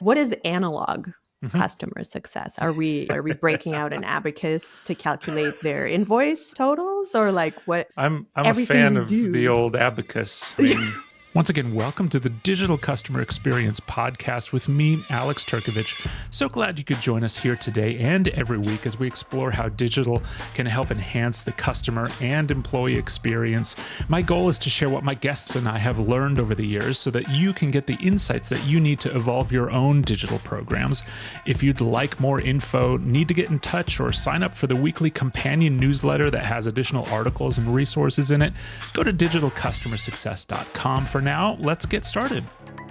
what is analog Mm-hmm. customer success? Are we breaking out an abacus to calculate their invoice totals, or like what? I'm a everything fan we of do? the old abacus. I mean, once again, welcome to the Digital Customer Experience Podcast with me, Alex Turkovich. So glad you could join us here today and every week as we explore how digital can help enhance the customer and employee experience. My goal is to share what my guests and I have learned over the years so that you can get the insights that you need to evolve your own digital programs. If you'd like more info, need to get in touch, or sign up for the weekly companion newsletter that has additional articles and resources in it, go to digitalcustomersuccess.com. For now, let's get started.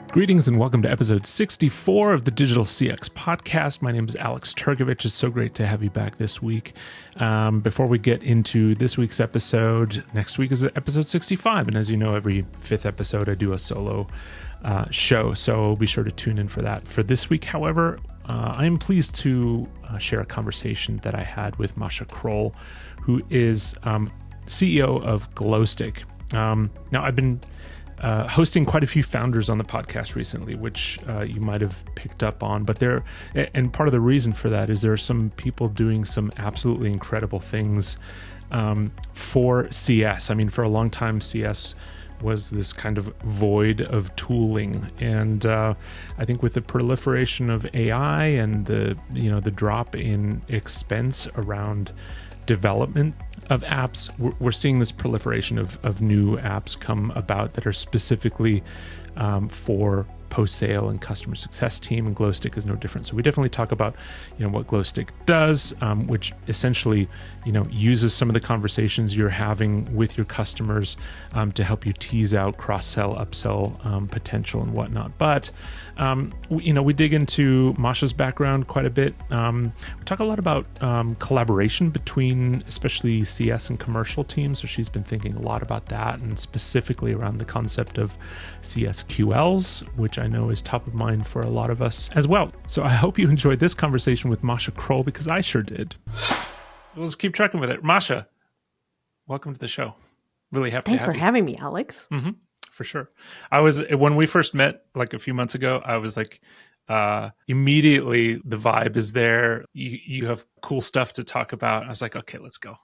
Greetings and welcome to episode 64 of the Digital CX Podcast. My name is Alex Turkovich. It's so great to have you back this week. Before we get into this week's episode, next week is episode 65. And as you know, every fifth episode, I do a solo show. So be sure to tune in for that. For this week, however, I am pleased to share a conversation that I had with Masha Krol, who is CEO of Glowstick. Now, I've been hosting quite a few founders on the podcast recently, which you might have picked up on. But and part of the reason for that is there are some people doing some absolutely incredible things for CS. I mean, for a long time, CS was this kind of void of tooling, and I think with the proliferation of AI and the drop in expense around development of apps, we're seeing this proliferation of new apps come about that are specifically for post-sale and customer success team, and Glowstick is no different. So we definitely talk about what Glowstick does, which essentially uses some of the conversations you're having with your customers to help you tease out cross-sell, upsell potential and whatnot. But we dig into Masha's background quite a bit. We talk a lot about collaboration between especially CS and commercial teams. So she's been thinking a lot about that, and specifically around the concept of CSQLs, which I know is top of mind for a lot of us as well. So I hope you enjoyed this conversation with Masha Krol, because I sure did. Let's keep trucking with it. Masha, welcome to the show. Really happy Thanks to have for you. having me, Alex. Mm-hmm. For sure. When we first met like a few months ago, I was like, immediately the vibe is there. You have cool stuff to talk about. I was like, okay, let's go.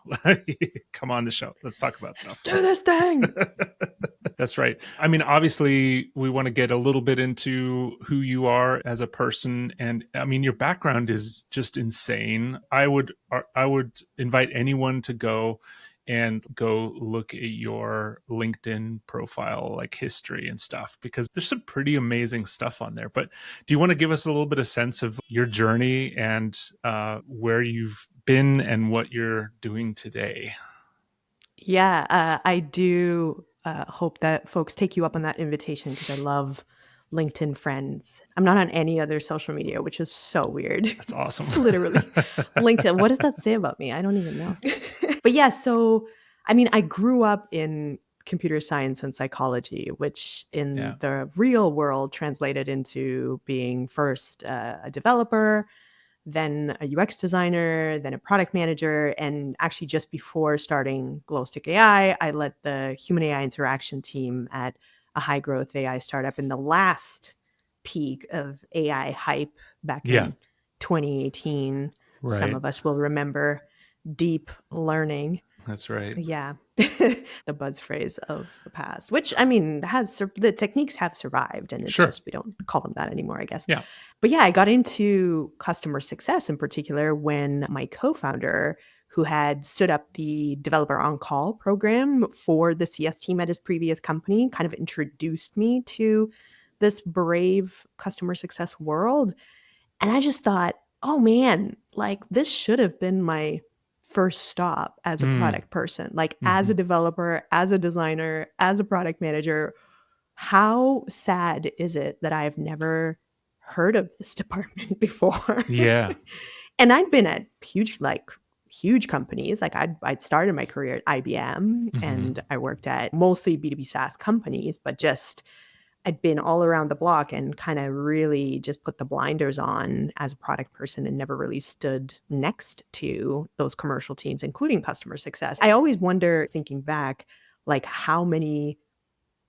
Come on the show. Let's talk about stuff. Do this thing. That's right. I mean, obviously we want to get a little bit into who you are as a person. And I mean, your background is just insane. I would invite anyone to go look at your LinkedIn profile, like history and stuff, because there's some pretty amazing stuff on there. But do you want to give us a little bit of sense of your journey and where you've been and what you're doing today? Yeah, I do hope that folks take you up on that invitation, because I love LinkedIn friends. I'm not on any other social media, which is so weird. That's awesome. It's literally LinkedIn. What does that say about me? I don't even know. But yeah, so I mean, I grew up in computer science and psychology, which in the real world translated into being first a developer, then a UX designer, then a product manager. And actually just before starting Glowstick AI, I led the human AI interaction team at a high growth AI startup in the last peak of AI hype back in 2018. Right. Some of us will remember deep learning. That's right. Yeah. The buzz phrase of the past, which I mean, the techniques have survived, and it's just, we don't call them that anymore, I guess. Yeah. But yeah, I got into customer success in particular when my co-founder, who had stood up the developer on-call program for the CS team at his previous company, kind of introduced me to this brave customer success world. And I just thought, oh man, like this should have been my first stop as a product person, like as a developer, as a designer, as a product manager. How sad is it that I've never heard of this department before? Yeah. And I'd been at huge companies. Like I'd started my career at IBM, and I worked at mostly B2B SaaS companies, but just I'd been all around the block and kind of really just put the blinders on as a product person and never really stood next to those commercial teams, including customer success. I always wonder, thinking back, like how many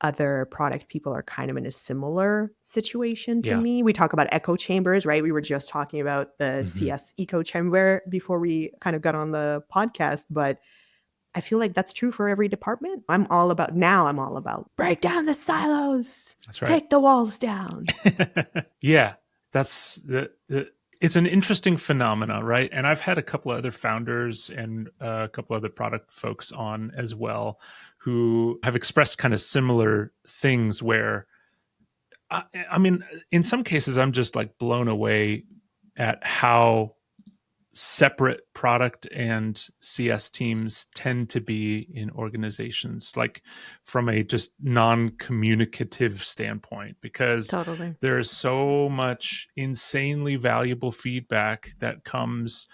other product people are kind of in a similar situation to Yeah. me. We talk about echo chambers, right? We were just talking about the Mhm. CS echo chamber before we kind of got on the podcast, but I feel like that's true for every department. I'm all about break down the silos, That's right. take the walls down. Yeah, that's it's an interesting phenomena, right? And I've had a couple of other founders and a couple other product folks on as well who have expressed kind of similar things where I mean, in some cases I'm just like blown away at how separate product and CS teams tend to be in organizations, like from a just non-communicative standpoint, because Totally. there is so much insanely valuable feedback that comes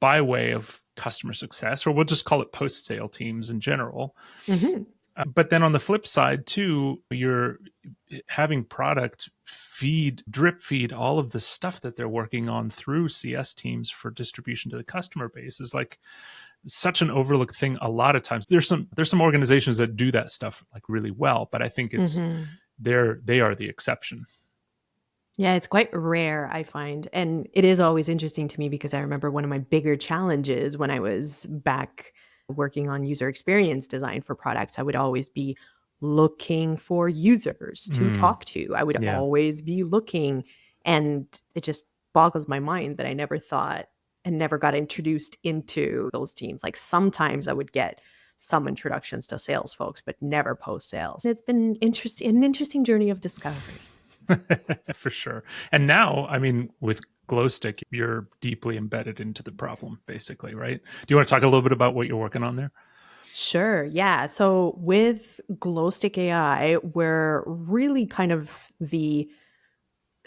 by way of customer success, or we'll just call it post-sale teams in general. Hmm. But then on the flip side too, you're having product drip feed all of the stuff that they're working on through CS teams for distribution to the customer base is like such an overlooked thing. A lot of times there's some organizations that do that stuff like really well, but I think Hmm. they are the exception. Yeah, it's quite rare, I find. And it is always interesting to me because I remember one of my bigger challenges when I was back working on user experience design for products. I would always be looking for users to Mm, talk to. I would yeah. always be looking. And it just boggles my mind that I never thought and never got introduced into those teams. Like sometimes I would get some introductions to sales folks, but never post sales. It's been an interesting journey of discovery. For sure. And now, I mean, with Glowstick, you're deeply embedded into the problem, basically, right? Do you want to talk a little bit about what you're working on there? Sure. Yeah. So with Glowstick AI, we're really kind of the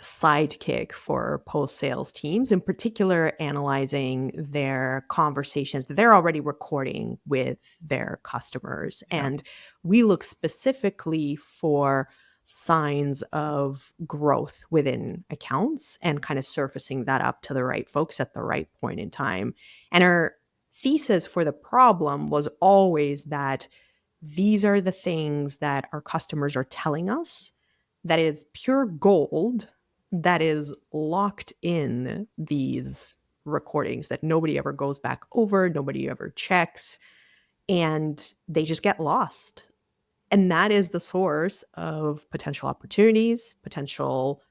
sidekick for post sales teams, in particular, analyzing their conversations that they're already recording with their customers. Yeah. And we look specifically for signs of growth within accounts and kind of surfacing that up to the right folks at the right point in time. And our thesis for the problem was always that these are the things that our customers are telling us that is pure gold that is locked in these recordings that nobody ever goes back over, nobody ever checks, and they just get lost. And that is the source of potential opportunities, potential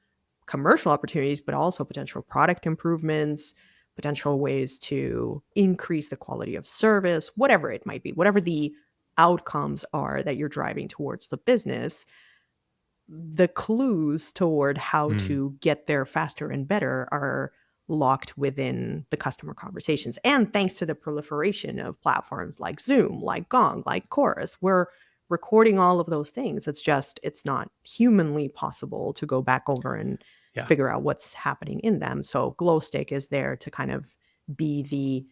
commercial opportunities, but also potential product improvements, potential ways to increase the quality of service, whatever it might be, whatever the outcomes are that you're driving towards the business. The clues toward how Mm, to get there faster and better are locked within the customer conversations. And thanks to the proliferation of platforms like Zoom, like Gong, like Chorus, we're recording all of those things. It's not humanly possible to go back over and yeah. figure out what's happening in them. So Glowstick is there to kind of be the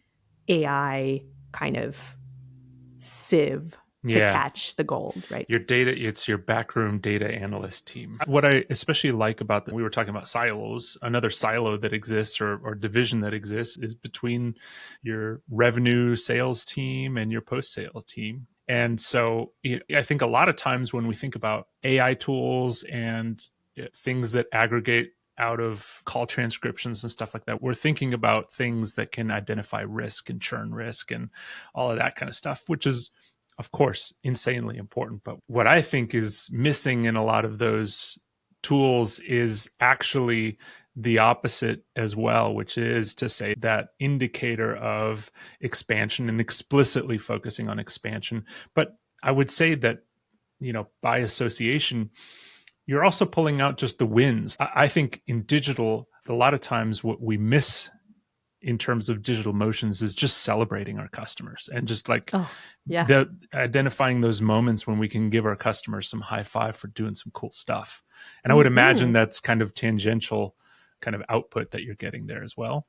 AI kind of sieve to Yeah. catch the gold, right? Your data, it's your backroom data analyst team. What I especially like about we were talking about silos. Another silo that exists, or division that exists, is between your revenue sales team and your post sale team. And so I think a lot of times when we think about AI tools and things that aggregate out of call transcriptions and stuff like that, we're thinking about things that can identify risk and churn risk and all of that kind of stuff, which is of course insanely important. But what I think is missing in a lot of those tools is actually the opposite as well, which is to say that indicator of expansion and explicitly focusing on expansion. But I would say that, by association, you're also pulling out just the wins. I think in digital, a lot of times what we miss in terms of digital motions is just celebrating our customers and just like Oh, yeah. the identifying those moments when we can give our customers some high five for doing some cool stuff. And I would imagine Mhm. that's kind of tangential kind of output that you're getting there as well.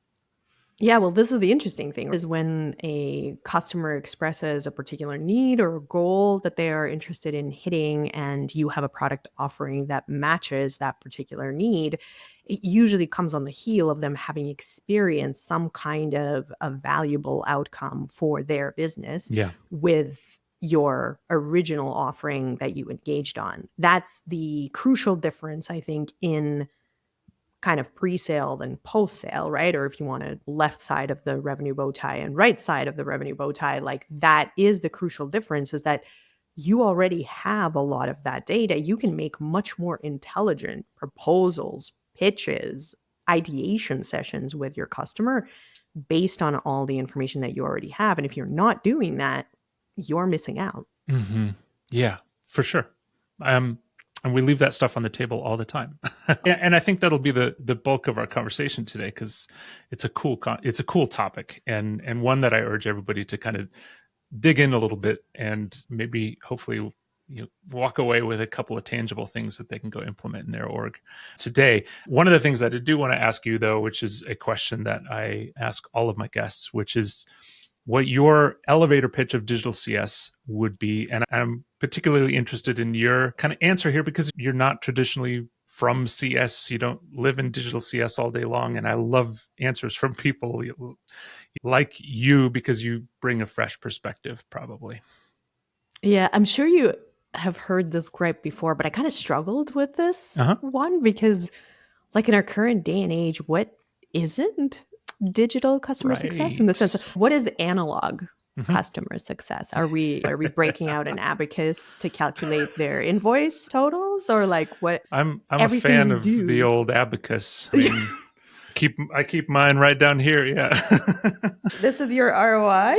Yeah, well, this is the interesting thing is when a customer expresses a particular need or a goal that they are interested in hitting, and you have a product offering that matches that particular need, it usually comes on the heel of them having experienced some kind of a valuable outcome for their business Yeah. with your original offering that you engaged on. That's the crucial difference, I think, in kind of pre-sale than post-sale, right? Or if you want a left side of the revenue bow tie and right side of the revenue bow tie, like that is the crucial difference, is that you already have a lot of that data. You can make much more intelligent proposals, pitches, ideation sessions with your customer based on all the information that you already have. And if you're not doing that, you're missing out. Mm-hmm. Yeah, for sure. And we leave that stuff on the table all the time. And I think that'll be the bulk of our conversation today, because it's a cool topic, and one that I urge everybody to kind of dig in a little bit, and maybe hopefully walk away with a couple of tangible things that they can go implement in their org today. One of the things that I do want to ask you, though, which is a question that I ask all of my guests, which is what your elevator pitch of digital CS would be. And I'm particularly interested in your kind of answer here, because you're not traditionally from CS. You don't live in digital CS all day long. And I love answers from people like you, because you bring a fresh perspective, probably. Yeah, I'm sure you have heard this gripe before, but I kind of struggled with this one, because like in our current day and age, what isn't digital customer success, in the sense of what is analog customer success? Are we breaking out an abacus to calculate their invoice totals, or like what? I'm a fan of the old abacus. I mean, I keep mine right down here. Yeah. This is your ROI.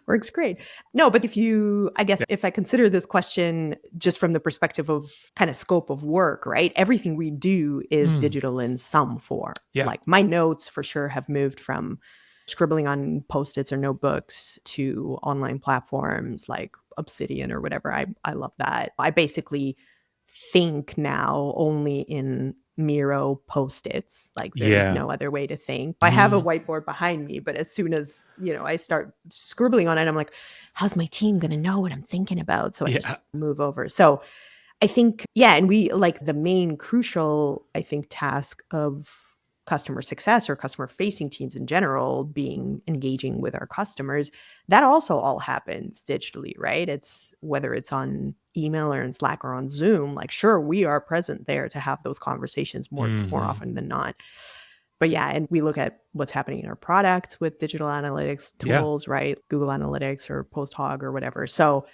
Works great. No, but if I consider this question just from the perspective of kind of scope of work, right? Everything we do is digital in some form. Yeah. Like my notes for sure have moved from scribbling on Post-its or notebooks to online platforms like Obsidian or whatever. I love that. I basically think now only in Miro Post-its. Like there is no other way to think. I have a whiteboard behind me, but as soon as, I start scribbling on it, I'm like, how's my team going to know what I'm thinking about? So I just move over. So I think, and we like the main crucial, I think, task of customer success or customer facing teams in general being engaging with our customers, that also all happens digitally, right? It's whether it's on email or in Slack or on Zoom, like sure, we are present there to have those conversations more often than not. But and we look at what's happening in our products with digital analytics tools, right? Google Analytics or PostHog or whatever. So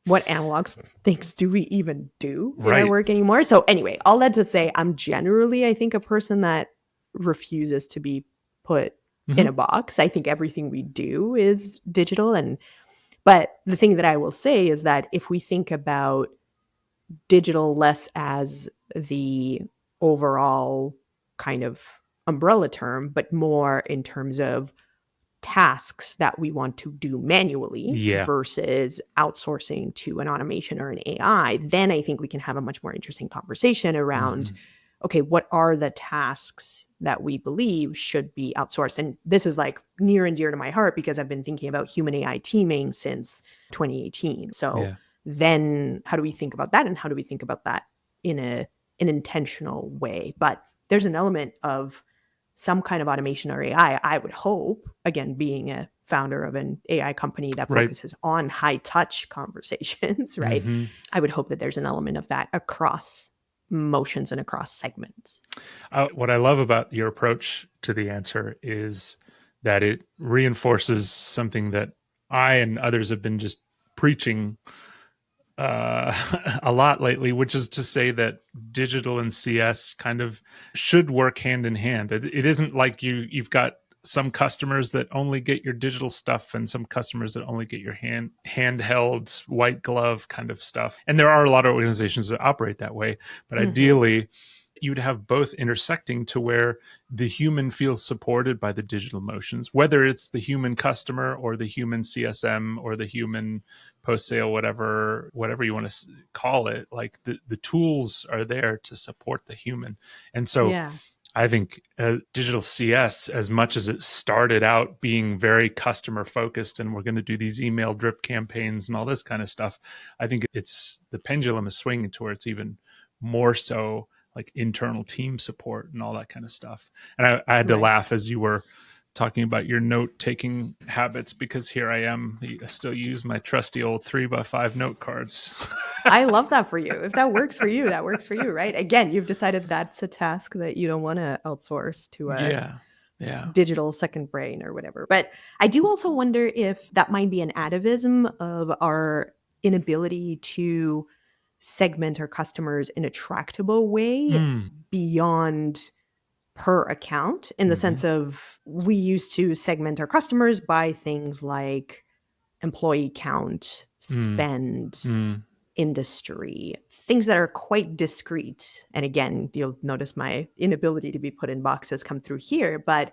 what analog things do we even do in our work anymore? So anyway, all that to say, I'm generally, I think, a person that refuses to be put in a box. I think everything we do is digital. But the thing that I will say is that if we think about digital less as the overall kind of umbrella term, but more in terms of tasks that we want to do manually versus outsourcing to an automation or an AI, then I think we can have a much more interesting conversation around, okay, what are the tasks that we believe should be outsourced? And this is like near and dear to my heart, because I've been thinking about human AI teaming since 2018. So then how do we think about that? And how do we think about that in an intentional way? But there's an element of some kind of automation or AI, I would hope, again, being a founder of an AI company that focuses on high touch conversations, right? I would hope that there's an element of that across motions and across segments. What I love about your approach to the answer is that it reinforces something that I and others have been just preaching a lot lately, which is to say that digital and CS kind of should work hand in hand. It isn't like you've got some customers that only get your digital stuff and some customers that only get your handheld white glove kind of stuff. And there are a lot of organizations that operate that way, but ideally you'd have both intersecting to where the human feels supported by the digital motions, whether it's the human customer or the human CSM or the human post-sale, whatever you want to call it. Like the tools are there to support the human. And so I think digital CS, as much as it started out being very customer focused and we're going to do these email drip campaigns and all this kind of stuff, I think the pendulum is swinging towards even more so like internal team support and all that kind of stuff. And I had to laugh as you were talking about your note-taking habits, because here I am. I still use my trusty old 3x5 note cards. I love that for you. If that works for you, that works for you, right? Again, you've decided that's a task that you don't want to outsource to a Yeah. digital second brain or whatever. But I do also wonder if that might be an atavism of our inability to segment our customers in a tractable way beyond per account, in the sense of we used to segment our customers by things like employee count, spend, industry, things that are quite discrete. And again, you'll notice my inability to be put in boxes come through here, but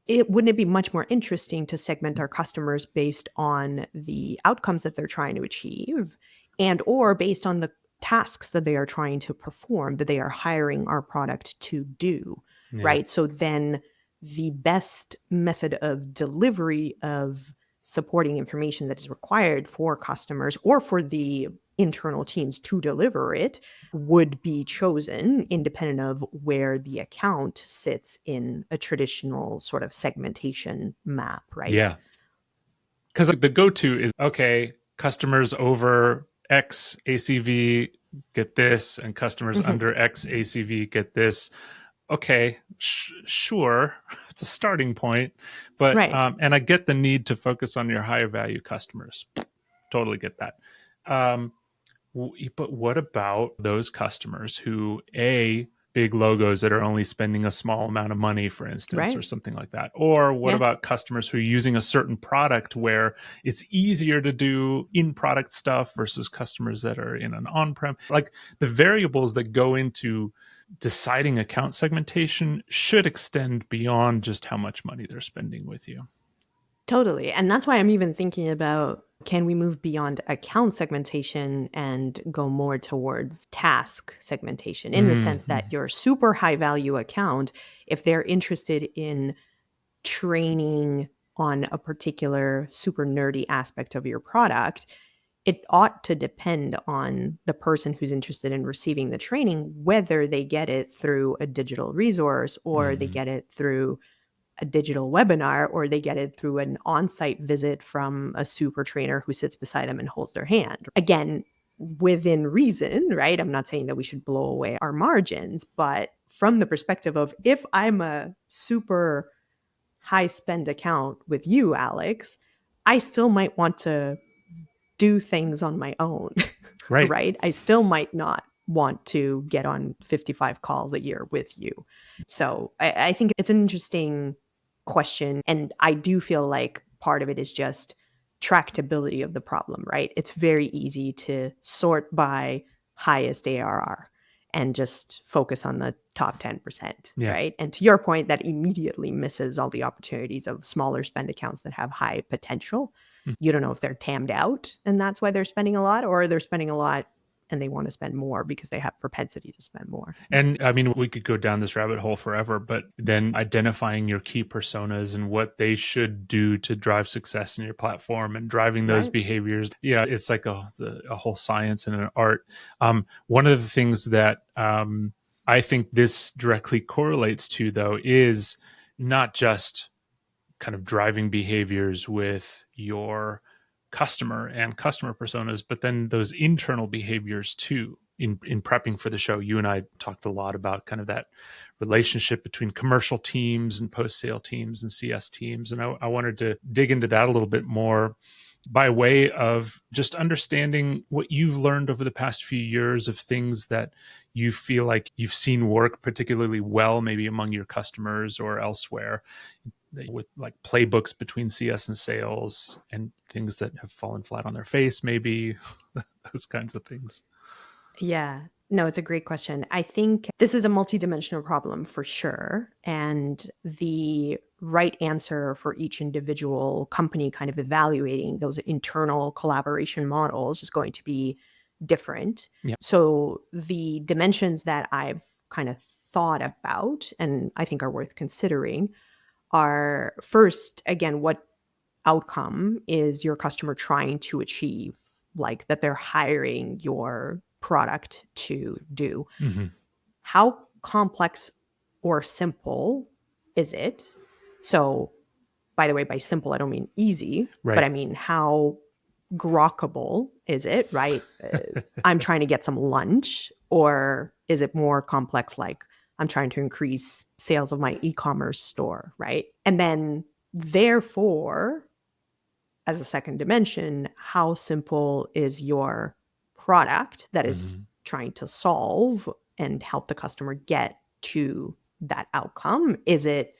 wouldn't it be much more interesting to segment our customers based on the outcomes that they're trying to achieve, and or based on the tasks that they are trying to perform, that they are hiring our product to do, right? So then the best method of delivery of supporting information that is required for customers or for the internal teams to deliver it would be chosen independent of where the account sits in a traditional sort of segmentation map, right? Yeah. Because the go-to is, okay, customers over X ACV get this, and customers under X ACV get this. Okay, sure, it's a starting point, but Right. And I get the need to focus on your higher value customers. Totally get that. But what about those customers who, big logos that are only spending a small amount of money, for instance, or Right. something like that? Or what Yeah. about customers who are using a certain product where it's easier to do in product stuff versus customers that are in an on-prem? Like, the variables that go into deciding account segmentation should extend beyond just how much money they're spending with you. Totally. And that's why I'm even thinking about, can we move beyond account segmentation and go more towards task segmentation, in the sense that your super high value account, if they're interested in training on a particular super nerdy aspect of your product, it ought to depend on the person who's interested in receiving the training, whether they get it through a digital resource or they get it through a digital webinar, or they get it through an on-site visit from a super trainer who sits beside them and holds their hand. Again, within reason, right? I'm not saying that we should blow away our margins, but from the perspective of, if I'm a super high spend account with you, Alex, I still might want to do things on my own, Right. right? I still might not want to get on 55 calls a year with you. So I think it's an interesting question. And I do feel like part of it is just tractability of the problem, right? It's very easy to sort by highest ARR and just focus on the top 10%, Yeah. right? And to your point, that immediately misses all the opportunities of smaller spend accounts that have high potential. You don't know if they're tammed out and that's why they're spending a lot, or they're spending a lot and they want to spend more because they have propensity to spend more. And I mean, we could go down this rabbit hole forever, but then identifying your key personas and what they should do to drive success in your platform and driving those Right. behaviors. Yeah, it's like a whole science and an art. One of the things that I think this directly correlates to, though, is not just kind of driving behaviors with your customer and customer personas, but then those internal behaviors too. In prepping for the show, you and I talked a lot about kind of that relationship between commercial teams and post-sale teams and CS teams. And I wanted to dig into that a little bit more by way of just understanding what you've learned over the past few years of things that you feel like you've seen work particularly well, maybe among your customers or elsewhere, with like playbooks between CS and sales and things that have fallen flat on their face, maybe those kinds of things. Yeah. No, it's a great question. I think this is a multidimensional problem for sure. And the right answer for each individual company kind of evaluating those internal collaboration models is going to be different. Yeah. So the dimensions that I've kind of thought about and I think are worth considering are, first, again, what outcome is your customer trying to achieve, like that they're hiring your product to do? How complex or simple is it? So, by the way, by simple, I don't mean easy, but Right. I mean how grokkable is it, right? I'm trying to get some lunch, or is it more complex, like I'm trying to increase sales of my e-commerce store, right? And then, therefore, as a second dimension, how simple is your product that is Mhm. trying to solve and help the customer get to that outcome? Is it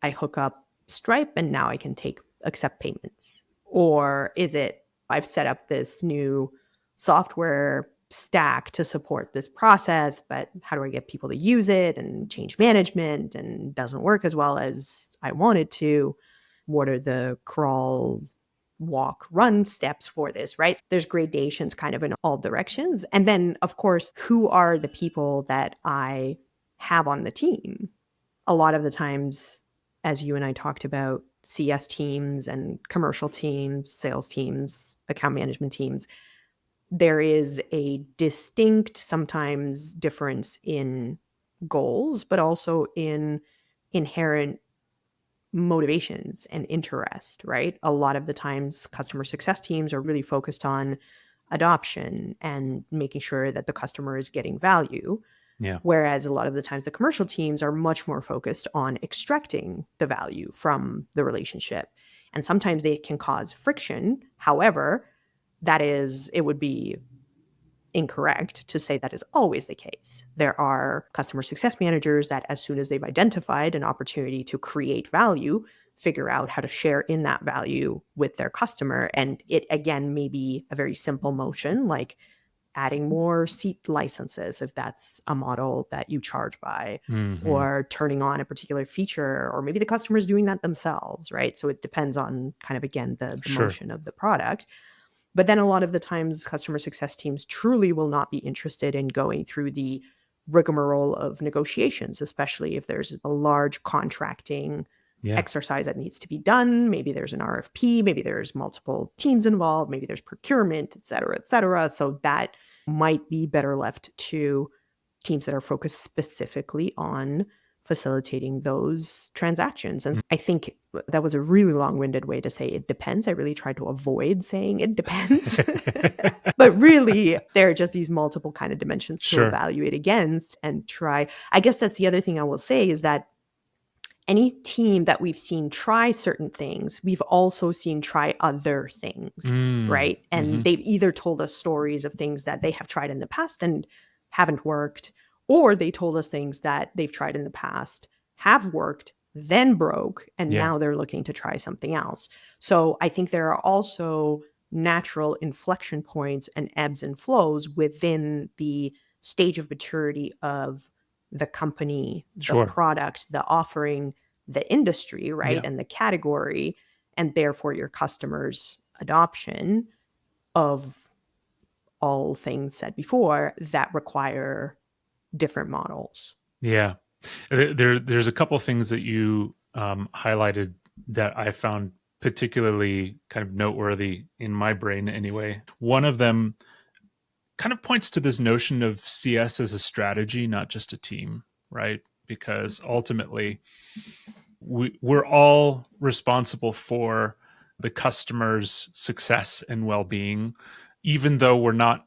I hook up Stripe and now I can accept payments? Or is it I've set up this new software stack to support this process, but how do I get people to use it, and change management and doesn't work as well as I wanted to? What are the crawl, walk, run steps for this, right? There's gradations kind of in all directions. And then, of course, who are the people that I have on the team? A lot of the times, as you and I talked about, CS teams and commercial teams, sales teams, account management teams, there is a distinct, sometimes, difference in goals, but also in inherent motivations and interest, right? A lot of the times, customer success teams are really focused on adoption and making sure that the customer is getting value. Yeah. Whereas a lot of the times the commercial teams are much more focused on extracting the value from the relationship. And sometimes they can cause friction. However, it would be incorrect to say that is always the case. There are customer success managers that, as soon as they've identified an opportunity to create value, figure out how to share in that value with their customer. And it, again, may be a very simple motion, like adding more seat licenses if that's a model that you charge by, Mhm. or turning on a particular feature, or maybe the customer is doing that themselves, right? So it depends on kind of, again, the Sure. motion of the product. But then a lot of the times, customer success teams truly will not be interested in going through the rigmarole of negotiations, especially if there's a large contracting Yeah. exercise that needs to be done. Maybe there's an RFP, maybe there's multiple teams involved, maybe there's procurement, et cetera, et cetera. So that might be better left to teams that are focused specifically on facilitating those transactions. And I think that was a really long-winded way to say it depends. I really tried to avoid saying it depends. But really, there are just these multiple kind of dimensions to Sure. evaluate against and try. I guess that's the other thing I will say, is that any team that we've seen try certain things, we've also seen try other things, Mm. right? And Mhm. they've either told us stories of things that they have tried in the past and haven't worked, or they told us things that they've tried in the past, have worked, then broke, and Yeah. now they're looking to try something else. So I think there are also natural inflection points and ebbs and flows within the stage of maturity of the company, the Sure. product, the offering, the industry, right? Yeah. And the category, and therefore your customers' adoption of all things said before that require different models. Yeah. There's a couple things that you highlighted that I found particularly kind of noteworthy in my brain anyway. One of them kind of points to this notion of CS as a strategy, not just a team, right? Because ultimately, we're all responsible for the customer's success and well-being, even though we're not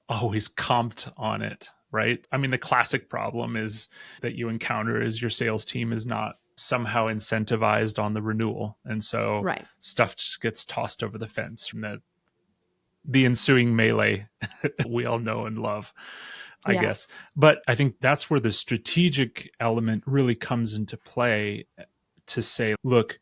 always comped on it, right? I mean, the classic problem is that you encounter is your sales team is not somehow incentivized on the renewal, and so Right. stuff just gets tossed over the fence from the ensuing melee we all know and love, I Yeah. guess. But I think that's where the strategic element really comes into play, to say, look,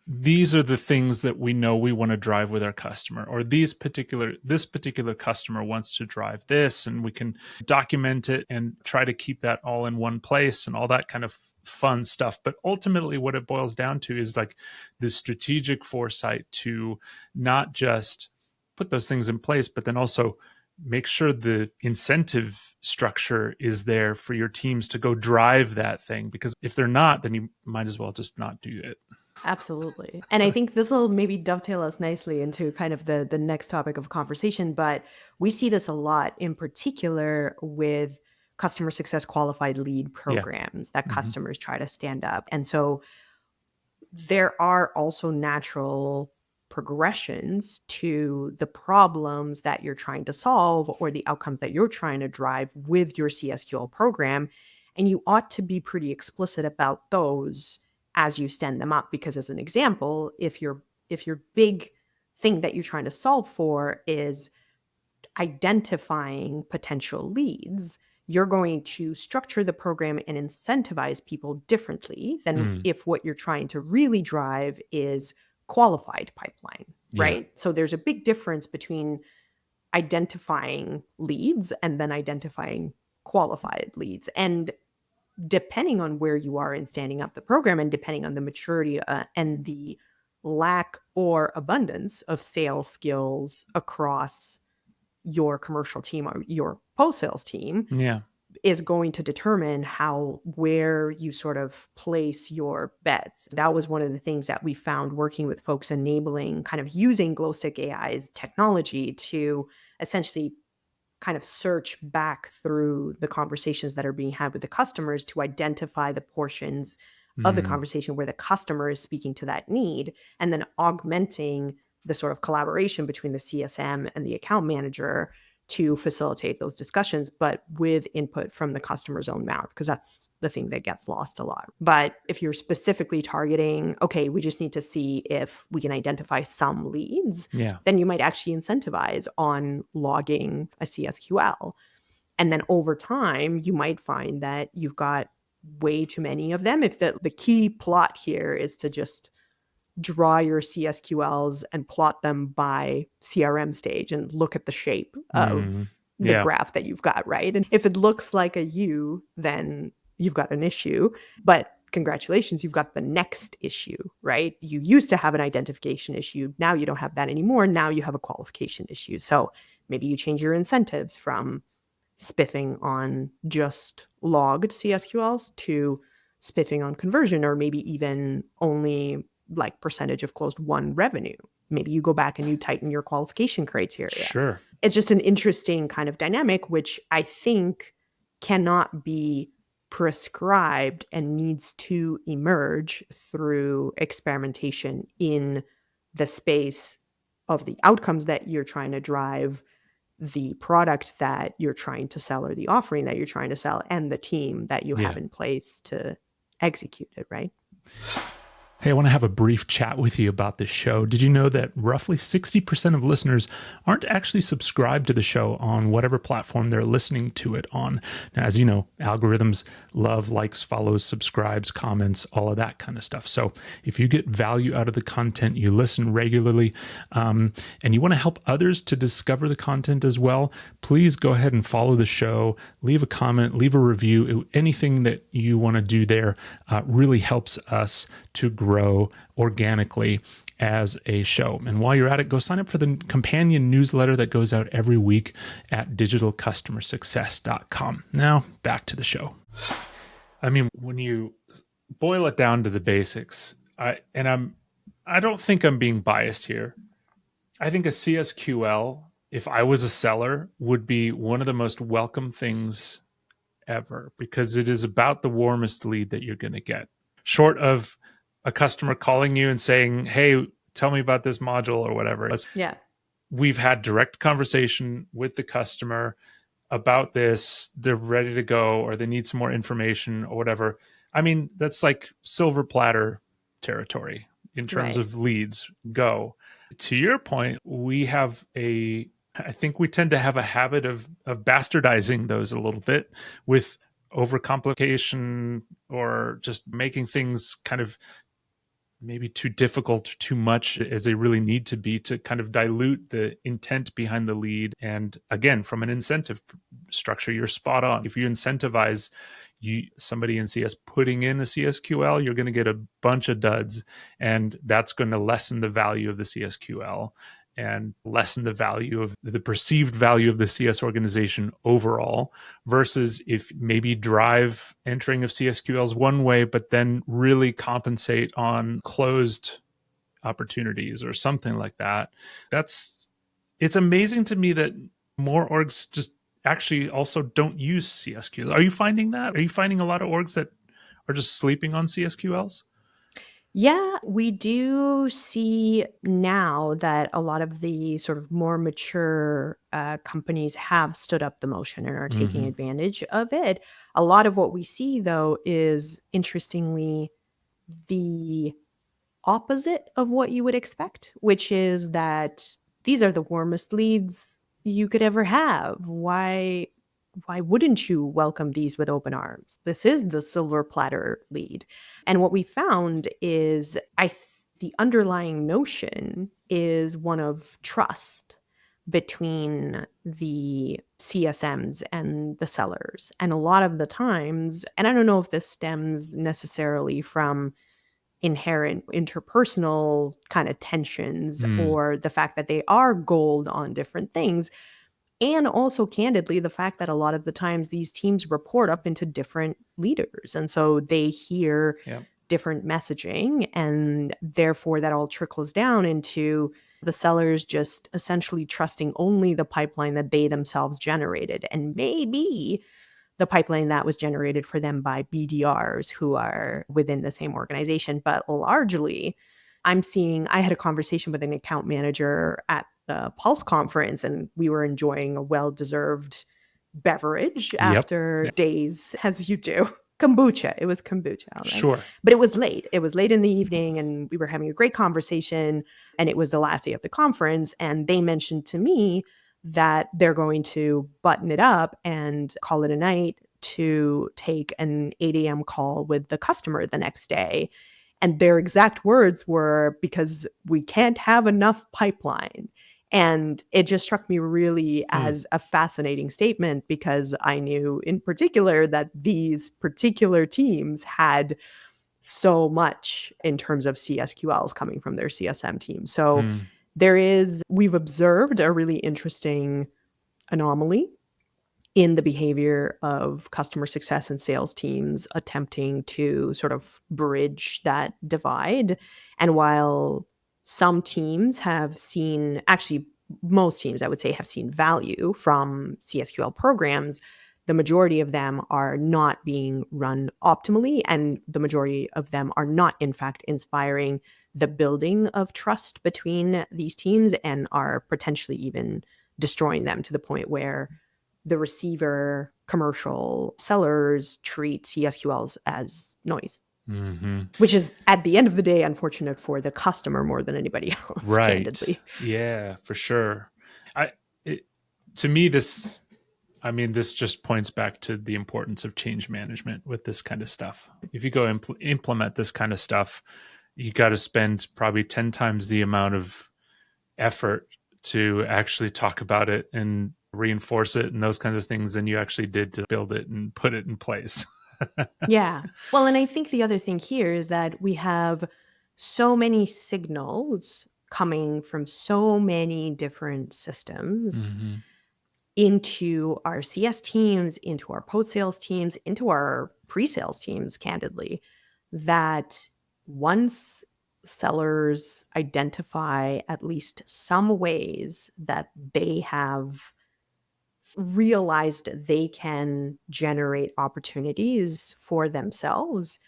these are the things that we know we want to drive with our customer, or this particular customer wants to drive this, and we can document it and try to keep that all in one place and all that kind of fun stuff. But ultimately what it boils down to is like the strategic foresight to not just put those things in place, but then also make sure the incentive structure is there for your teams to go drive that thing, because if they're not, then you might as well just not do it. Absolutely. And I think this will maybe dovetail us nicely into kind of the next topic of conversation, but we see this a lot, in particular with customer success qualified lead Yeah. programs that Mhm. customers try to stand up. And so there are also natural progressions to the problems that you're trying to solve or the outcomes that you're trying to drive with your CSQL program. And you ought to be pretty explicit about those as you stand them up. Because as an example, if your big thing that you're trying to solve for is identifying potential leads, you're going to structure the program and incentivize people differently than Mm. if what you're trying to really drive is qualified pipeline, Yeah. right? So there's a big difference between identifying leads and then identifying qualified leads. And depending on where you are in standing up the program and depending on the maturity and the lack or abundance of sales skills across your commercial team or your post-sales team Yeah. is going to determine where you sort of place your bets. That was one of the things that we found working with folks enabling kind of using Glowstick AI's technology to essentially kind of search back through the conversations that are being had with the customers to identify the portions of the Mm. conversation where the customer is speaking to that need, and then augmenting the sort of collaboration between the CSM and the account manager to facilitate those discussions, but with input from the customer's own mouth, because that's the thing that gets lost a lot. But if you're specifically targeting, okay, we just need to see if we can identify some leads, Yeah. then you might actually incentivize on logging a CSQL. And then over time, you might find that you've got way too many of them. If the key plot here is to just draw your CSQLs and plot them by CRM stage and look at the shape Mm. of the Yeah. graph that you've got, right? And if it looks like a U, then you've got an issue. But congratulations, you've got the next issue, right? You used to have an identification issue. Now you don't have that anymore. Now you have a qualification issue. So maybe you change your incentives from spiffing on just logged CSQLs to spiffing on conversion, or maybe even only like percentage of closed won revenue. Maybe you go back and you tighten your qualification criteria. Sure. It's just an interesting kind of dynamic, which I think cannot be prescribed and needs to emerge through experimentation in the space of the outcomes that you're trying to drive, the product that you're trying to sell or the offering that you're trying to sell, and the team that you have Yeah. in place to execute it, right? Hey, I want to have a brief chat with you about this show. Did you know that roughly 60% of listeners aren't actually subscribed to the show on whatever platform they're listening to it on? Now, as you know, algorithms love likes, follows, subscribes, comments, all of that kind of stuff. So if you get value out of the content, you listen regularly, and you want to help others to discover the content as well, please go ahead and follow the show, leave a comment, leave a review. Anything that you want to do there really helps us to grow organically as a show. And while you're at it, go sign up for the companion newsletter that goes out every week at digitalcustomersuccess.com. Now, back to the show. I mean, when you boil it down to the basics, I don't think I'm being biased here. I think a CSQL, if I was a seller, would be one of the most welcome things ever, because it is about the warmest lead that you're going to get. Short of a customer calling you and saying, hey, tell me about this module or whatever. Yeah. We've had direct conversation with the customer about this. They're ready to go, or they need some more information or whatever. I mean, that's like silver platter territory in terms Right. of leads. Go. To your point, I think we tend to have a habit of bastardizing those a little bit with overcomplication, or just making things kind of maybe too difficult or too much as they really need to be, to kind of dilute the intent behind the lead. And again, from an incentive structure, you're spot on. If you incentivize somebody in CS putting in a CSQL, you're going to get a bunch of duds, and that's going to lessen the value of the CSQL and lessen the value of the perceived value of the CS organization overall, versus if maybe drive entering of CSQLs one way, but then really compensate on closed opportunities or something like that. It's amazing to me that more orgs just actually also don't use CSQL. Are you finding that? Are you finding a lot of orgs that are just sleeping on CSQLs? Yeah, we do see now that a lot of the sort of more mature companies have stood up the motion and are taking Mm-hmm. advantage of it. A lot of what we see, though, is interestingly the opposite of what you would expect, which is that these are the warmest leads you could ever have. Why wouldn't you welcome these with open arms? This is the silver platter lead. And what we found is the underlying notion is one of trust between the CSMs and the sellers. And a lot of the times, and I don't know if this stems necessarily from inherent interpersonal kind of tensions Mm. or the fact that they are gold on different things. And also, candidly, the fact that a lot of the times these teams report up into different leaders. And so they hear Yeah. different messaging. And therefore, that all trickles down into the sellers just essentially trusting only the pipeline that they themselves generated. And maybe the pipeline that was generated for them by BDRs who are within the same organization. But largely, I had a conversation with an account manager at the Pulse conference, and we were enjoying a well-deserved beverage Yep. after Yeah. days, as you do. Kombucha. It was kombucha, all right? Sure. But it was late. It was late in the evening, and we were having a great conversation, and it was the last day of the conference, and they mentioned to me that they're going to button it up and call it a night to take an 8 a.m. call with the customer the next day. And their exact words were, because we can't have enough pipeline. And it just struck me really Mm. as a fascinating statement because I knew in particular that these particular teams had so much in terms of CSQLs coming from their CSM team. So Mm. we've observed a really interesting anomaly in the behavior of customer success and sales teams attempting to sort of bridge that divide. And while some teams have seen, actually, most teams, I would say, have seen value from CSQL programs, the majority of them are not being run optimally. And the majority of them are not, in fact, inspiring the building of trust between these teams and are potentially even destroying them to the point where the receiver commercial sellers treat CSQLs as noise, Mm-hmm. which is at the end of the day unfortunate for the customer more than anybody else, Right. candidly. Yeah, for sure. I it, to me this just points back to the importance of change management with this kind of stuff. If you go implement this kind of stuff, you got to spend probably 10 times the amount of effort to actually talk about it and reinforce it and those kinds of things than you actually did to build it and put it in place. Yeah. Well, and I think the other thing here is that we have so many signals coming from so many different systems Mm-hmm. into our CS teams, into our post sales teams, into our pre sales teams, candidly, that once sellers identify at least some ways that they have realized they can generate opportunities for themselves,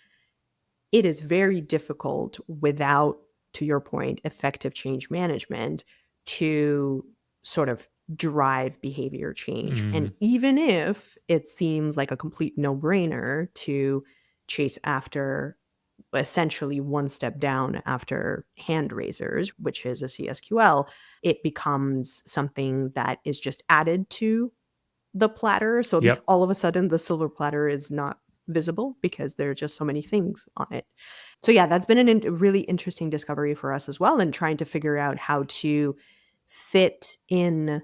it is very difficult without, to your point, effective change management to sort of drive behavior change. Mm. And even if it seems like a complete no brainer to chase after essentially one step down after hand raisers, which is a CSQL, it becomes something that is just added to the platter. So Yep. all of a sudden, the silver platter is not visible because there are just so many things on it. So yeah, that's been a really interesting discovery for us as well, and trying to figure out how to fit in.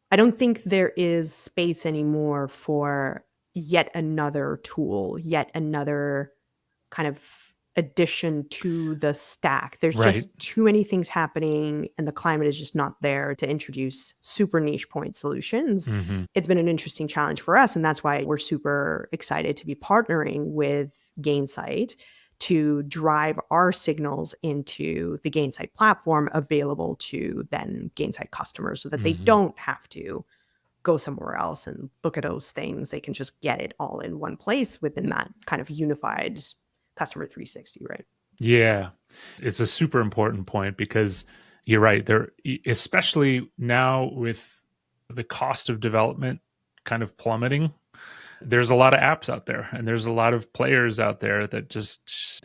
I don't think there is space anymore for yet another tool, yet another kind of addition to the stack. There's Right. just too many things happening, and the climate is just not there to introduce super niche point solutions. Mm-hmm. It's been an interesting challenge for us, and that's why we're super excited to be partnering with Gainsight to drive our signals into the Gainsight platform available to then Gainsight customers so that they Mm-hmm. don't have to go somewhere else and look at those things. They can just get it all in one place within that kind of unified customer 360, right? Yeah. It's a super important point because you're right. There, especially now with the cost of development kind of plummeting, there's a lot of apps out there and there's a lot of players out there that just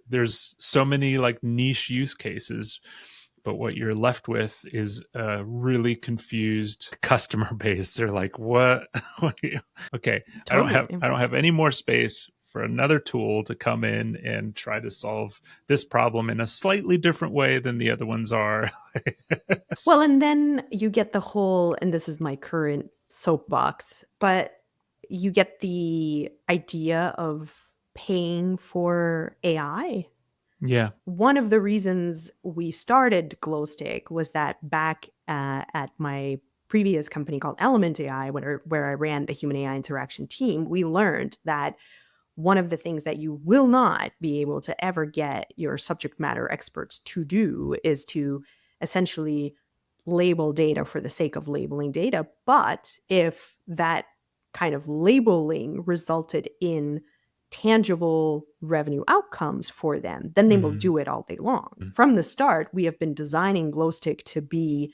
there's so many like niche use cases, but what you're left with is a really confused customer base. They're like, what? Okay, Totally. I don't have any more space for another tool to come in and try to solve this problem in a slightly different way than the other ones are. Well, and then you get the whole, and this is my current soapbox, but you get the idea of paying for AI. Yeah. One of the reasons we started Glowstick was that back at my previous company called Element AI, where I ran the human AI interaction team, we learned that one of the things that you will not be able to ever get your subject matter experts to do is to essentially label data for the sake of labeling data. But if that kind of labeling resulted in tangible revenue outcomes for them, then they will do it all day long. From the start, we have been designing Glowstick to be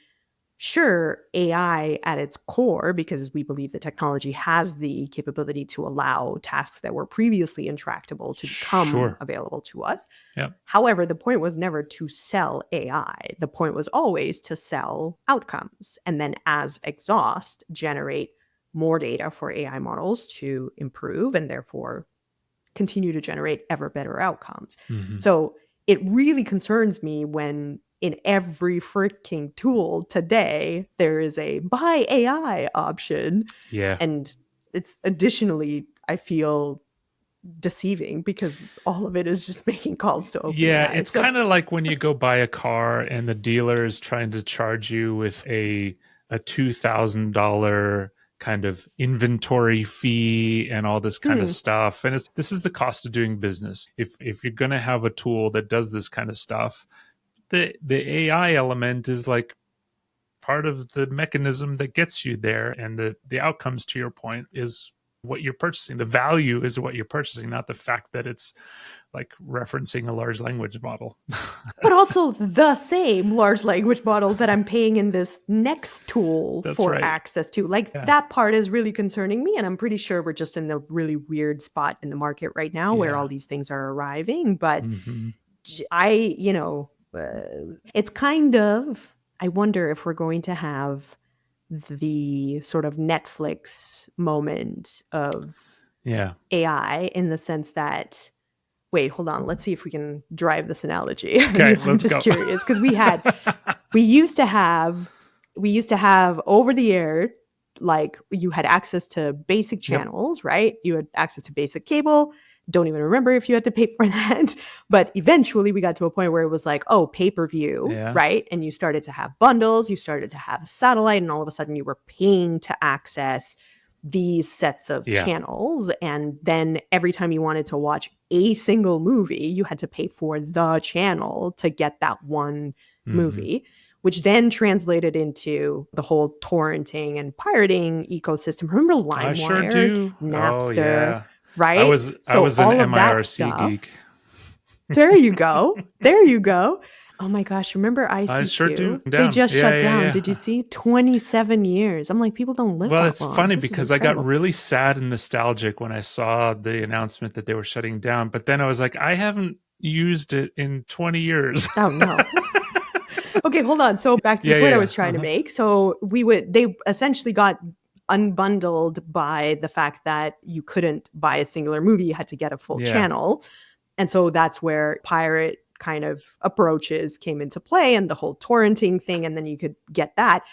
sure AI at its core, because we believe the technology has the capability to allow tasks that were previously intractable to become available to us. Yep. However, the point was never to sell AI. The point was always to sell outcomes and then as exhaust generate more data for AI models to improve and therefore continue to generate ever better outcomes. So it really concerns me when in every freaking tool today, there is a buy AI option. Yeah. And it's additionally, I feel, deceiving because all of it is just making calls to OpenAI. Yeah, it's kind of like when you go buy a car and the dealer is trying to charge you with a $2,000 kind of inventory fee and all this kind of stuff. And this is the cost of doing business. If you're going to have a tool that does this kind of stuff, the AI element is like part of the mechanism that gets you there, and the outcomes, to your point, is what you're purchasing. The value is what you're purchasing, not the fact that it's like referencing a large language model. But also the same large language model that I'm paying in this next tool for access to. Like that part is really concerning me. And I'm pretty sure we're just in the really weird spot in the market right now where all these things are arriving. But it's kind of, I wonder if we're going to have the sort of Netflix moment of AI in the sense that, wait, hold on, let's see if we can drive this analogy. Okay, I'm just curious because we used to have over the air, like you had access to basic channels, right? You had access to basic cable. Don't even remember if you had to pay for that. But eventually we got to a point where it was like, oh, pay-per-view, right? And you started to have bundles, you started to have satellite, and all of a sudden you were paying to access these sets of channels. And then every time you wanted to watch a single movie, you had to pay for the channel to get that one movie, which then translated into the whole torrenting and pirating ecosystem. Remember LimeWire? I sure do. Napster, right? I was an MIRC geek. There you go. There you go. Oh my gosh, remember ICQ? I sure do. They just shut down. Did you see? 27 years. I'm like, people don't live that long. Well, it's funny because I got really sad and nostalgic when I saw the announcement that they were shutting down. But then I was like, I haven't used it in 20 years. Oh, no. Okay, hold on. So back to the point I was trying to make. So they essentially got unbundled by the fact that you couldn't buy a singular movie. You had to get a full channel. And so that's where pirate kind of approaches came into play and the whole torrenting thing. And then you could get that.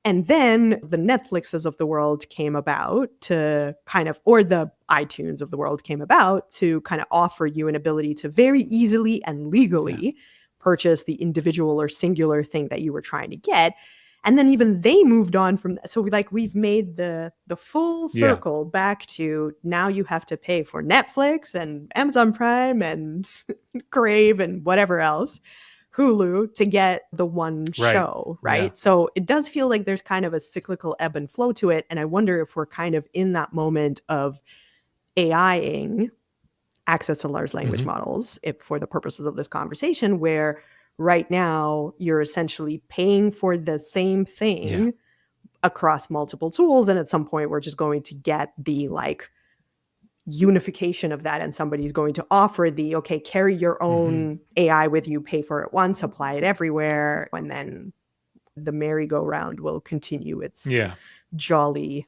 And then the Netflixes of the world came about to kind of, or the iTunes of the world came about to kind of offer you an ability to very easily and legally purchase the individual or singular thing that you were trying to get. And then even they moved on from that. So we've made the full circle back to now you have to pay for Netflix and Amazon Prime and Crave and whatever else. Hulu to get the one Right. show, Yeah. right? So it does feel like there's kind of a cyclical ebb and flow to it. And I wonder if we're kind of in that moment of AIing access to large language models, if for the purposes of this conversation, where right now you're essentially paying for the same thing across multiple tools. And at some point, we're just going to get the like unification of that. And somebody's going to offer the, okay, carry your own AI with you, pay for it once, apply it everywhere. And then the merry-go-round will continue its jolly.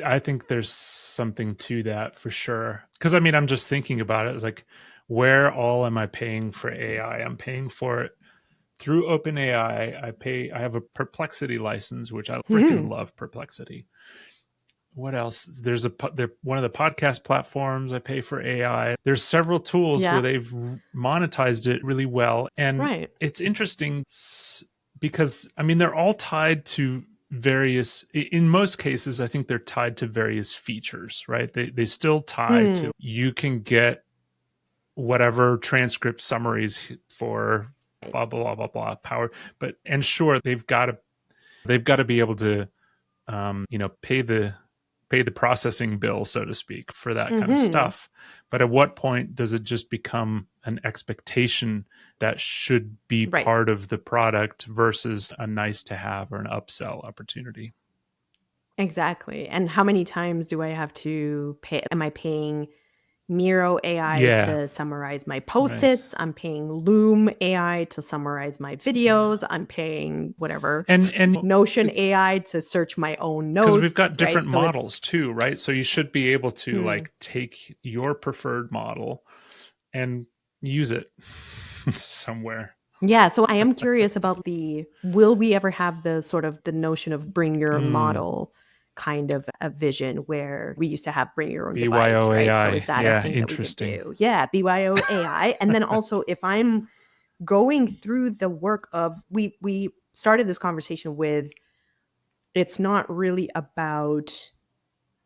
I think there's something to that for sure. Because I mean, I'm just thinking about it. It's like, where all am I paying for AI? I'm paying for it through OpenAI. I have a Perplexity license, which I freaking love Perplexity. What else? There's one of the podcast platforms I pay for AI. There's several tools where they've monetized it really well. And it's interesting because, I mean, they're all tied to various, in most cases, I think they're tied to various features, right? They still tie to, you can get whatever transcript summaries for blah, blah, blah, blah, power. But, and sure, they've got to be able to, pay the processing bill, so to speak, for that kind of stuff. But at what point does it just become an expectation that should be part of the product versus a nice to have or an upsell opportunity? Exactly. And how many times do I have to pay? Am I paying Miro AI to summarize my post-its? I'm paying Loom AI to summarize my videos. I'm paying whatever and Notion AI to search my own notes. Because we've got different models too, right? So you should be able to like take your preferred model and use it somewhere. Yeah, so I am curious about will we ever have the sort of the notion of bring your own model kind of a vision where we used to have bring your own device, right? So is that a thing that we could do? Yeah, BYO AI. And then also if I'm going through the work of, we started this conversation with, it's not really about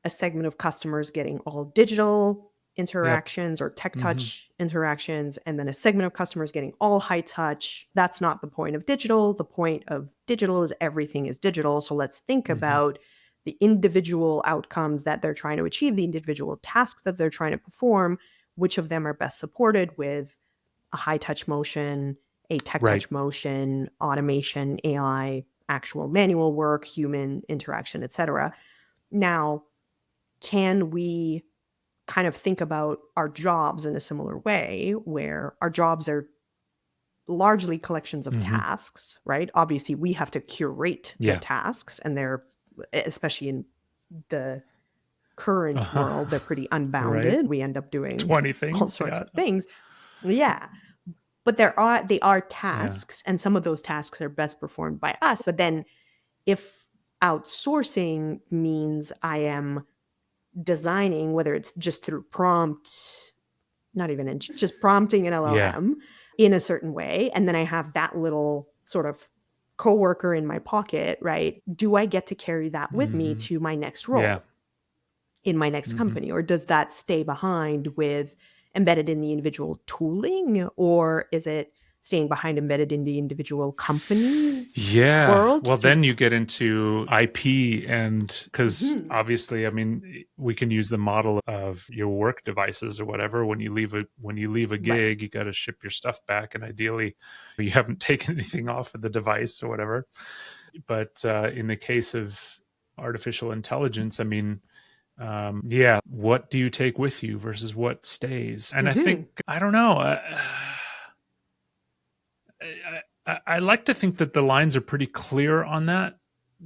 a segment of customers getting all digital interactions or tech touch interactions, and then a segment of customers getting all high touch. That's not the point of digital. The point of digital is everything is digital. So let's think about the individual outcomes that they're trying to achieve, the individual tasks that they're trying to perform, which of them are best supported with a high touch motion, a tech touch motion, automation, AI, actual manual work, human interaction, etc. Now, can we kind of think about our jobs in a similar way, where our jobs are largely collections of tasks, right? Obviously, we have to curate the tasks, and they're, especially in the current world, they're pretty unbounded. We end up doing 20 things, all sorts of things. Yeah. But they are tasks, and some of those tasks are best performed by us. But then if outsourcing means I am designing, whether it's just through prompt, not even just prompting an LLM in a certain way, and then I have that little sort of coworker in my pocket, right? Do I get to carry that with me to my next role in my next company? Or does that stay behind with embedded in the individual tooling? Or is it staying behind embedded in the individual company's world? Well, then you get into IP, and because obviously, I mean, we can use the model of your work devices or whatever. When you leave a gig, you got to ship your stuff back, and ideally, you haven't taken anything off of the device or whatever. But in the case of artificial intelligence, I mean, what do you take with you versus what stays? And I think, I don't know. I like to think that the lines are pretty clear on that,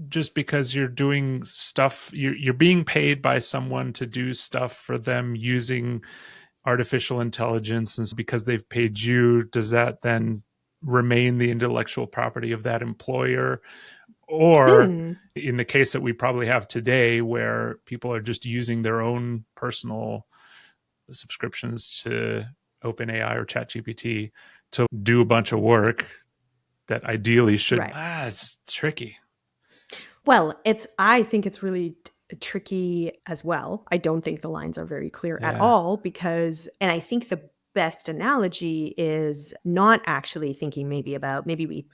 just because you're doing stuff, you're being paid by someone to do stuff for them using artificial intelligence, and because they've paid you, does that then remain the intellectual property of that employer? Or in the case that we probably have today, where people are just using their own personal subscriptions to OpenAI or ChatGPT to do a bunch of work that ideally should, it's tricky. Well, I think it's really tricky as well. I don't think the lines are very clear at all, because, and I think best analogy is not actually thinking maybe we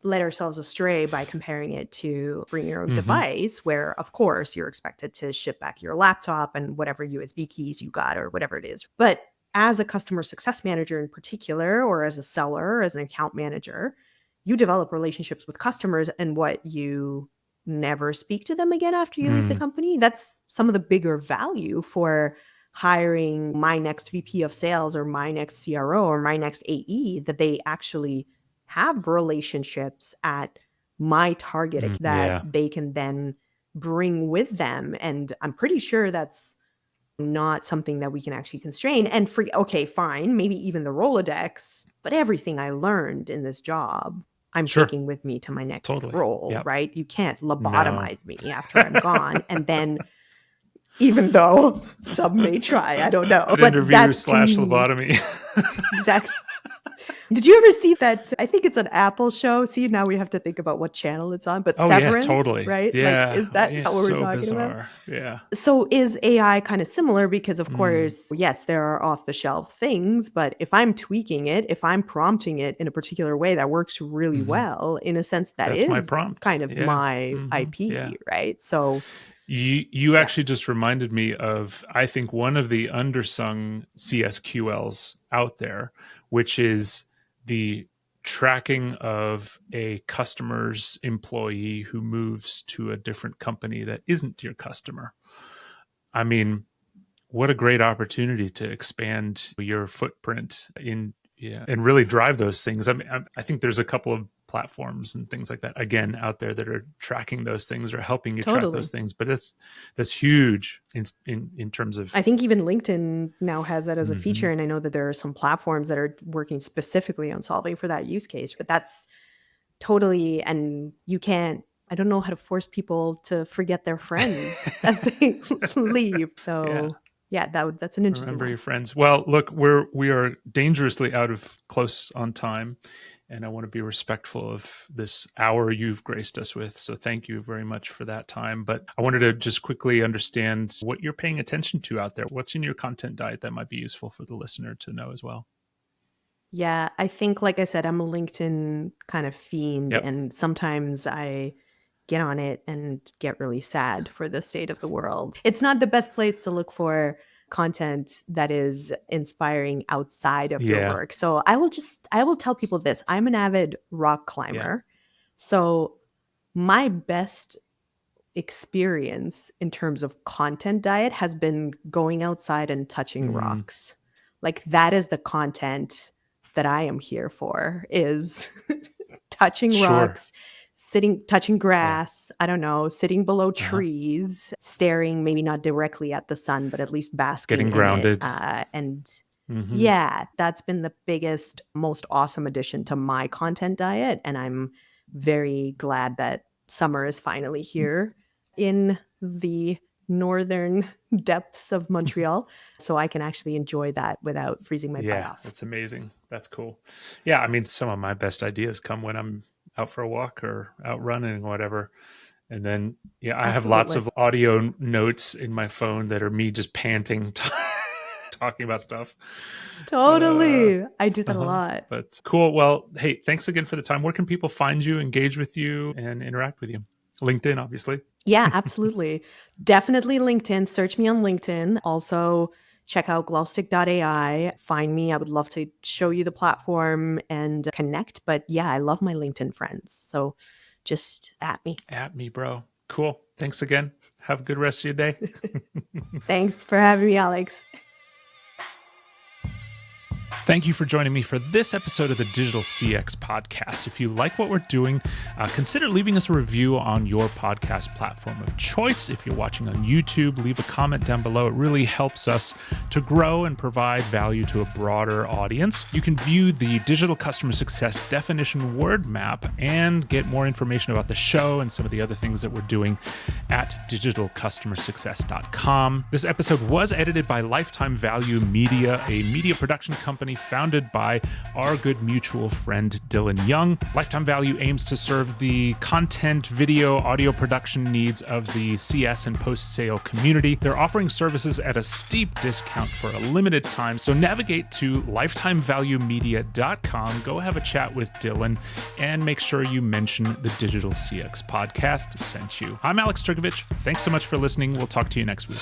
led ourselves astray by comparing it to bring your own device, where of course you're expected to ship back your laptop and whatever USB keys you got or whatever it is. But as a customer success manager in particular, or as a seller, as an account manager, you develop relationships with customers, and what, you never speak to them again after you leave the company? That's some of the bigger value for hiring my next VP of sales or my next CRO or my next AE, that they actually have relationships at my target that they can then bring with them. And I'm pretty sure that's not something that we can actually constrain. And okay, fine, maybe even the Rolodex, but everything I learned in this job, I'm taking with me to my next role, right? You can't lobotomize me after I'm gone. And then, even though some may try, I don't know. But interview / lobotomy. Exactly. Did you ever see that? I think it's an Apple show. See, now we have to think about what channel it's on, but Severance, right? Yeah. Like, is that what we're talking bizarre. about? Yeah. So is AI kind of similar? Because of course, yes, there are off the shelf things, but if I'm tweaking it, if I'm prompting it in a particular way that works really well, in a sense, that's is my prompt. Kind of my IP, right? So you actually just reminded me of, I think, one of the undersung CSQLs out there, which is the tracking of a customer's employee who moves to a different company that isn't your customer. I mean, what a great opportunity to expand your footprint and really drive those things. I mean, I think there's a couple of platforms and things like that, again, out there that are tracking those things or helping you track those things. But that's huge in terms of, I think even LinkedIn now has that as a feature. And I know that there are some platforms that are working specifically on solving for that use case, but that's totally, and you can't, I don't know how to force people to forget their friends as they leave. So yeah, that's an interesting remember one. Your friends. Well, look, we are dangerously close on time, and I want to be respectful of this hour you've graced us with. So thank you very much for that time. But I wanted to just quickly understand what you're paying attention to out there. What's in your content diet that might be useful for the listener to know as well? Yeah, I think, like I said, I'm a LinkedIn kind of fiend, and sometimes I get on it and get really sad for the state of the world. It's not the best place to look for content that is inspiring outside of your work. So I will tell people this. I'm an avid rock climber. So my best experience in terms of content diet has been going outside and touching rocks. Like, that is the content that I am here for, is touching rocks, touching grass, I don't know, sitting below trees, staring maybe not directly at the sun, but at least basking getting in grounded. Yeah, that's been the biggest, most awesome addition to my content diet. And I'm very glad that summer is finally here in the northern depths of Montreal, so I can actually enjoy that without freezing my butt off. That's amazing. That's cool. Yeah, I mean, some of my best ideas come when I'm out for a walk or out running or whatever. And then, I have lots of audio notes in my phone that are me just panting, talking about stuff. Totally. I do that a lot. But cool. Well, hey, thanks again for the time. Where can people find you, engage with you, and interact with you? LinkedIn, obviously. Yeah, absolutely. Definitely LinkedIn. Search me on LinkedIn. Also, check out glowstick.ai. Find me. I would love to show you the platform and connect. But yeah, I love my LinkedIn friends. So just at me. At me, bro. Cool. Thanks again. Have a good rest of your day. Thanks for having me, Alex. Thank you for joining me for this episode of the Digital CX Podcast. If you like what we're doing, consider leaving us a review on your podcast platform of choice. If you're watching on YouTube, leave a comment down below. It really helps us to grow and provide value to a broader audience. You can view the Digital Customer Success Definition Word Map and get more information about the show and some of the other things that we're doing at digitalcustomersuccess.com. This episode was edited by Lifetime Value Media, a media production company company founded by our good mutual friend Dylan Young. Lifetime Value aims to serve the content, video, audio production needs of the CS and post-sale community. They're offering services at a steep discount for a limited time, so navigate to lifetimevaluemedia.com, go have a chat with Dylan, and make sure you mention the Digital CX Podcast sent you. I'm Alex Turkovich. Thanks so much for listening. We'll talk to you next week.